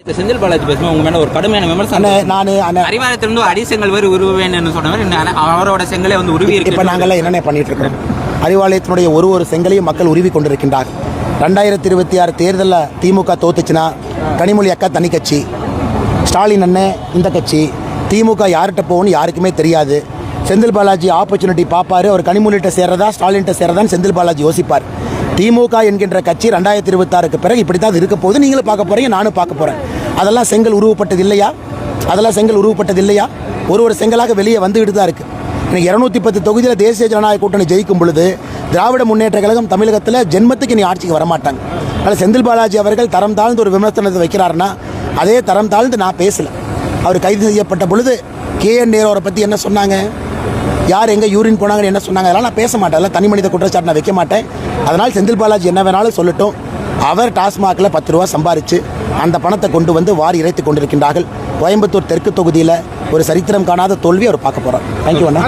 செந்தில் பாலாஜி பேசும்போது உங்க மேல ஒரு கடுமையான விமர்சனம். நான் அறிவாலயத்திலிருந்து அடிசெங்கல் வரை உருவேன்னு சொன்னவர் அவரோட செங்கலை வந்து உருவி இருக்கு. இப்போ நாங்கள்லாம் என்னென்ன பண்ணிட்டு இருக்கிறோம்? அறிவாலயத்தினுடைய ஒரு செங்கலையும் மக்கள் உருவி கொண்டிருக்கின்றார். 2026 தேர்தலில் திமுக தோத்துச்சுன்னா கனிமொழி அக்கா தனி கட்சி, ஸ்டாலின் அண்ணன் இந்த கட்சி, திமுக யார்கிட்ட போகணும்னு யாருக்குமே தெரியாது. செந்தில் பாலாஜி ஆப்பர்ச்சுனிட்டி பார்ப்பார். அவர் கனிமொழிகிட்ட சேர்றதா ஸ்டாலின்கிட்ட சேர்றதான்னு செந்தில் பாலாஜி யோசிப்பார். திமுக என்கின்ற கட்சி 2026க்கு பிறகு இப்படி தான் இருக்க போகுது. நீங்களும் பார்க்க போகிறீங்க, நானும் பார்க்க போகிறேன். அதெல்லாம் செங்கல் உருவப்பட்டது இல்லையா? ஒரு செங்கலாக வெளியே வந்துக்கிட்டு தான் இருக்குது. இன்னைக்கு 210 தொகுதியில் தேசிய ஜனநாயக கூட்டணி ஜெயிக்கும் பொழுது திராவிட முன்னேற்ற கழகம் தமிழகத்தில் ஜென்மத்துக்கு நீ ஆட்சிக்கு வரமாட்டாங்க. அதனால் செந்தில் பாலாஜி அவர்கள் தரம் தாழ்ந்து ஒரு விமர்சனத்தை வைக்கிறாருன்னா அதே தரம் தாழ்ந்து நான் பேசலை. அவர் கைது செய்யப்பட்ட பொழுது KN நேருவை பற்றி என்ன சொன்னாங்க, யார் எங்கே யூரின் போனாங்கன்னு என்ன சொன்னாங்க, அதெல்லாம் நான் பேச மாட்டேன். அதெல்லாம் தனி மனித குற்றச்சாட்டு நான் வைக்க மாட்டேன். அதனால் செந்தில் பாலாஜி என்ன வேணாலும் சொல்லட்டும். அவர் டாஸ்மாகில் 10 ரூபா சம்பாரித்து அந்த பணத்தை கொண்டு வந்து வாரி இறைத்து கொண்டிருக்கின்றார்கள். கோயம்புத்தூர் தெற்கு தொகுதியில் ஒரு சரித்திரம் காணாத தோல்வி அவர் பார்க்க போகிறார். தேங்க்யூ அண்ணா.